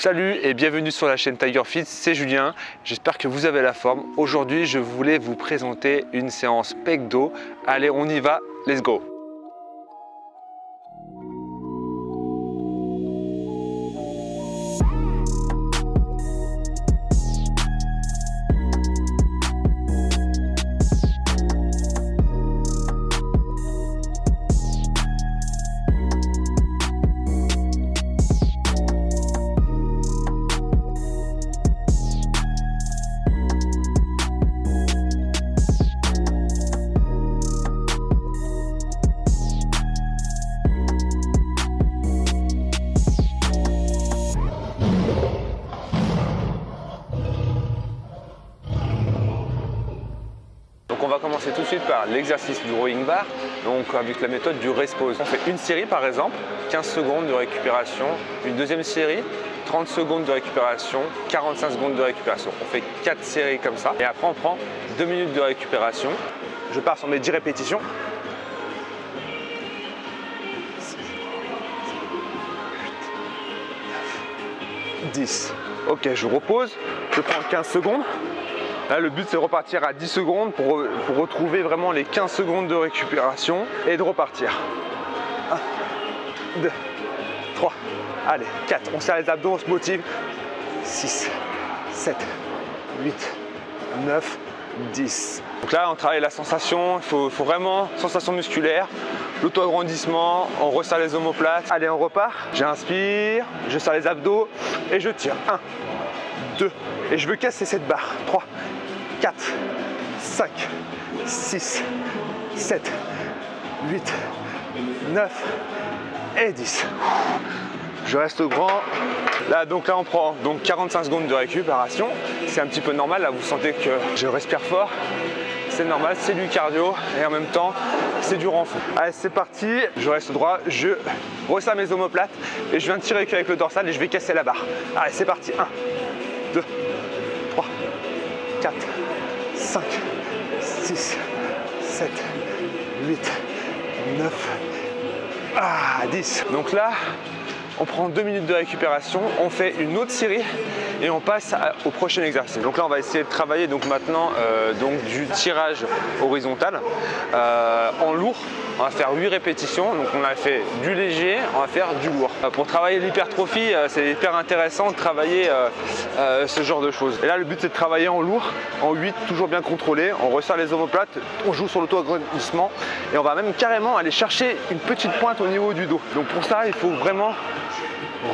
Salut et bienvenue sur la chaîne Tiger Fit, c'est Julien, j'espère que vous avez la forme. Aujourd'hui je voulais vous présenter une séance pec dos. Allez on y va, let's go. Donc on va commencer tout de suite par l'exercice du rowing bar, donc avec la méthode du rest pause. On fait une série par exemple, 15 secondes de récupération, une deuxième série, 30 secondes de récupération, 45 secondes de récupération. On fait 4 séries comme ça et après on prend 2 minutes de récupération. Je pars sur mes 10 répétitions. 10. Ok, je repose, je prends 15 secondes. Là, le but, c'est de repartir à 10 secondes pour retrouver vraiment les 15 secondes de récupération et de repartir. 1, 2, 3, allez, 4. On serre les abdos, on se motive. 6, 7, 8, 9, 10. Donc là, on travaille la sensation. Il faut vraiment sensation musculaire, l'auto-agrandissement. On resserre les omoplates. Allez, on repart. J'inspire, je serre les abdos et je tire. 1, 2, et je veux casser cette barre. 3, 4, 5, 6, 7, 8, 9 et 10. Je reste grand. Là, donc là, on prend donc 45 secondes de récupération. C'est un petit peu normal. Là, vous sentez que je respire fort. C'est normal, c'est du cardio et en même temps, c'est du renfort. Allez, c'est parti. Je reste droit. Je resserre mes omoplates et je viens de tirer avec le dorsal et je vais casser la barre. Allez, c'est parti. 1, 2, 3, 4, 5, 6, 7, 8, 9, 10. Donc là, on prend 2 minutes de récupération, on fait une autre série et on passe au prochain exercice. Donc là, on va essayer de travailler donc maintenant donc du tirage horizontal en lourd. On va faire 8 répétitions, donc on a fait du léger, on va faire du lourd. Pour travailler l'hypertrophie, c'est hyper intéressant de travailler ce genre de choses. Et là, le but, c'est de travailler en lourd, en 8, toujours bien contrôlé. On resserre les omoplates, on joue sur l'auto-agrandissement et on va même carrément aller chercher une petite pointe au niveau du dos. Donc pour ça, il faut vraiment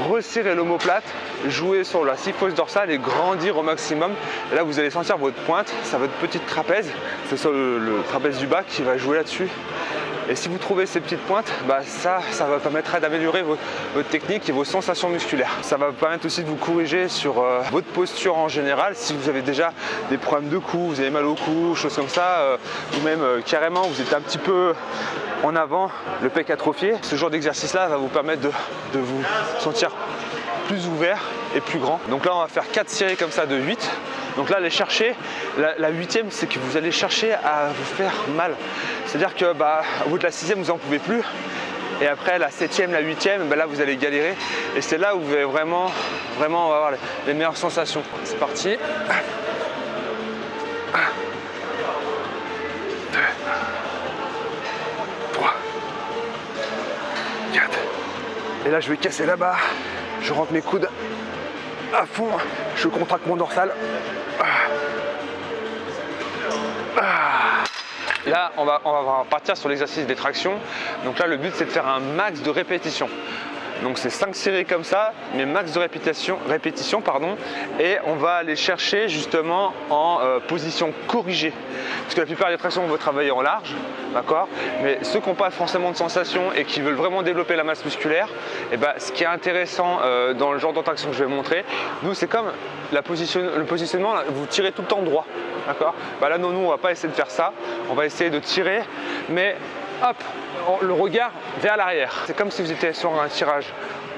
resserrer l'omoplate, jouer sur la syphose dorsale et grandir au maximum. Et là, vous allez sentir votre pointe, c'est votre petite trapèze, c'est sur le trapèze du bas qui va jouer là-dessus. Et si vous trouvez ces petites pointes, ça va permettre d'améliorer votre technique et vos sensations musculaires. Ça va vous permettre aussi de vous corriger sur votre posture en général. Si vous avez déjà des problèmes de cou, vous avez mal au cou, choses comme ça, ou même carrément vous êtes un petit peu en avant, le pec atrophié, ce genre d'exercice-là va vous permettre de vous sentir plus ouvert et plus grand. Donc là, on va faire 4 séries comme ça de 8. Donc là, allez chercher, la 8e, c'est que vous allez chercher à vous faire mal. C'est-à-dire que au bout de la 6e, vous n'en pouvez plus. Et après, la 7e, la 8e, là, vous allez galérer. Et c'est là où vous allez vraiment avoir les meilleures sensations. C'est parti. 1, 2, 3, 4. Et là, je vais casser la barre. Je rentre mes coudes à fond. Je contracte mon dorsal. Là, on va partir sur l'exercice des tractions. Donc là, le but, c'est de faire un max de répétitions. Donc c'est 5 séries comme ça, mais max de répétition, et on va aller chercher justement en position corrigée. Parce que la plupart des tractions, on va travailler en large, d'accord. Mais ceux qui n'ont pas forcément de sensation et qui veulent vraiment développer la masse musculaire, ce qui est intéressant dans le genre d'entraction que je vais montrer, nous c'est comme le positionnement, vous tirez tout le temps droit, d'accord. Là, nous, on va pas essayer de faire ça. On va essayer de tirer, mais hop, le regard vers l'arrière. C'est comme si vous étiez sur un tirage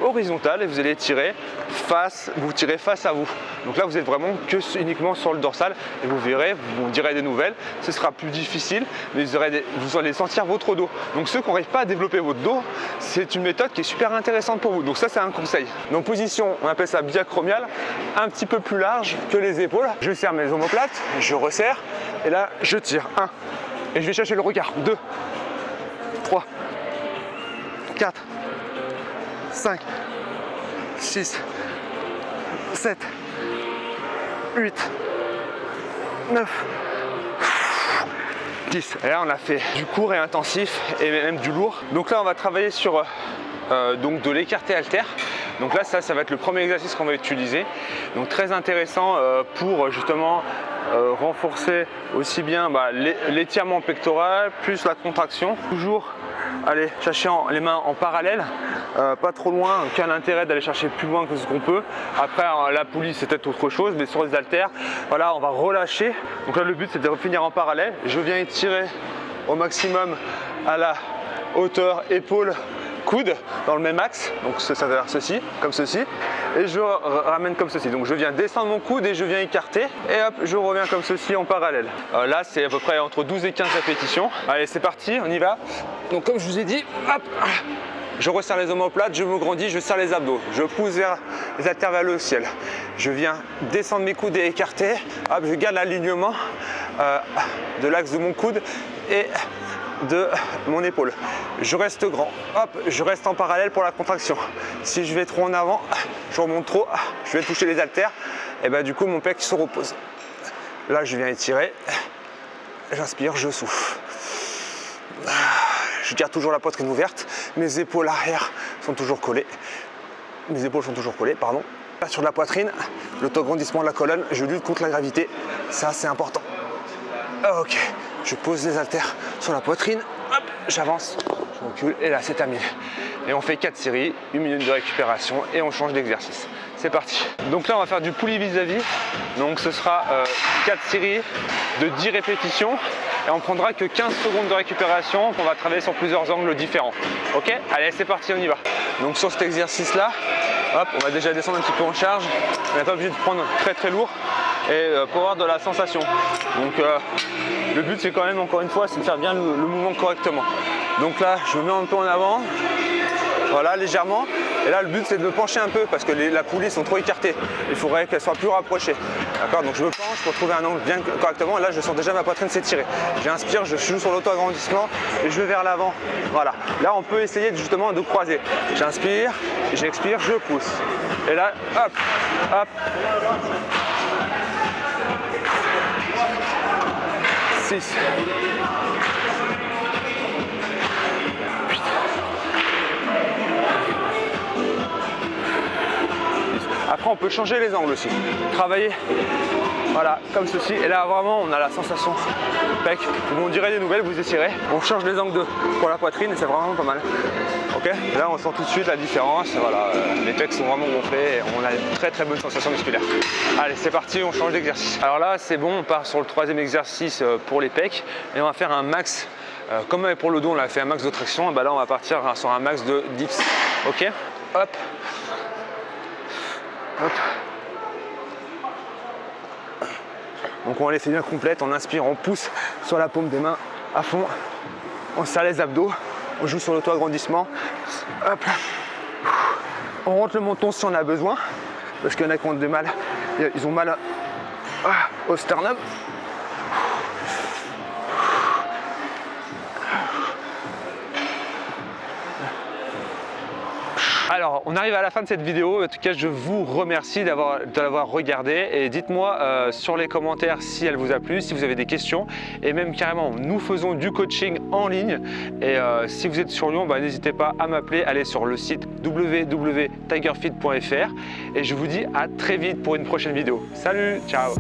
horizontal et vous allez tirer face, vous tirez face à vous. Donc là, vous êtes vraiment que uniquement sur le dorsal et vous verrez, vous direz des nouvelles. Ce sera plus difficile, mais vous allez sentir votre dos. Donc ceux qui n'arrivent pas à développer votre dos, c'est une méthode qui est super intéressante pour vous. Donc ça, c'est un conseil. Donc position, on appelle ça biacromiale, un petit peu plus large que les épaules. Je serre mes omoplates, je resserre et là, je tire. 1. Et je vais chercher le regard. 2, 3, 4, 5, 6, 7, 8, 9, 10. Et là, on a fait du court et intensif et même du lourd. Donc là, on va travailler sur donc de l'écarté haltère. Donc là, ça va être le premier exercice qu'on va utiliser. Donc très intéressant pour justement renforcer aussi bien l'étirement pectoral plus la contraction. Toujours aller chercher les mains en parallèle, pas trop loin, aucun intérêt d'aller chercher plus loin que ce qu'on peut. Après la poulie c'est peut-être autre chose, mais sur les haltères, voilà, on va relâcher. Donc là le but c'est de finir en parallèle. Je viens étirer au maximum à la hauteur épaule coude dans le même axe, donc ça va faire ceci, comme ceci, et je ramène comme ceci. Donc je viens descendre mon coude et je viens écarter, et hop, je reviens comme ceci en parallèle. Là, c'est à peu près entre 12 et 15 répétitions. Allez, c'est parti, on y va. Donc comme je vous ai dit, hop, je resserre les omoplates, je me grandis, je serre les abdos, je pousse vers les haltères vers le ciel. Je viens descendre mes coudes et écarter, hop, je garde l'alignement de l'axe de mon coude et de mon épaule. Je reste grand, hop, je reste en parallèle pour la contraction. Si je vais trop en avant, je remonte trop, je vais toucher les haltères et du coup mon pec se repose. Là je viens étirer, j'inspire, je souffle. Je garde toujours la poitrine ouverte, mes épaules arrière sont toujours collées. Mes épaules sont toujours collées, pardon. Là sur la poitrine, l'autograndissement de la colonne, je lutte contre la gravité, ça c'est important. Ok, je pose les haltères sur la poitrine, hop, j'avance, je recule et là c'est terminé. Et on fait 4 séries, 1 minute de récupération et on change d'exercice. C'est parti. Donc là on va faire du poulie vis-à-vis. Donc ce sera 4 séries de 10 répétitions et on prendra que 15 secondes de récupération qu'on va travailler sur plusieurs angles différents. Ok, allez c'est parti, on y va. Donc sur cet exercice là, hop, on va déjà descendre un petit peu en charge. On n'est pas obligé de prendre très lourd et pour avoir de la sensation. Donc le but c'est quand même, encore une fois, c'est de faire bien le mouvement correctement. Donc là je me mets un peu en avant, voilà, légèrement, et là le but c'est de me pencher un peu parce que la poulie sont trop écartées, il faudrait qu'elles soient plus rapprochées, d'accord. Donc je me penche pour trouver un angle bien correctement, et là je sens déjà ma poitrine s'étirer. J'inspire, je joue sur l'auto-agrandissement et je vais vers l'avant, voilà. Là on peut essayer justement de croiser, j'inspire, j'expire, je pousse, et là hop, hop, 6, 8, après on peut changer les angles aussi, travailler voilà comme ceci, et là vraiment on a la sensation pec, on dirait des nouvelles, vous essayerez, on change les angles pour la poitrine et c'est vraiment pas mal. Ok, et là on sent tout de suite la différence, voilà, les pecs sont vraiment gonflés et on a une très bonne sensation musculaire. Allez c'est parti, on change d'exercice. Alors là c'est bon, on part sur le 3e exercice pour les pecs et on va faire un max, comme pour le dos on a fait un max de traction, et là on va partir sur un max de dips. Ok, hop, hop. Donc on les fait bien complètes, on inspire, on pousse sur la paume des mains à fond, on serre les abdos, on joue sur l'auto-agrandissement, hop, on rentre le menton si on a besoin, parce qu'il y en a qui ont du mal, ils ont mal au sternum. Alors, on arrive à la fin de cette vidéo. En tout cas, je vous remercie de l'avoir regardé et dites-moi sur les commentaires si elle vous a plu, si vous avez des questions et même carrément, nous faisons du coaching en ligne et si vous êtes sur Lyon, n'hésitez pas à m'appeler, allez sur le site www.tigerfit.fr et je vous dis à très vite pour une prochaine vidéo. Salut, ciao!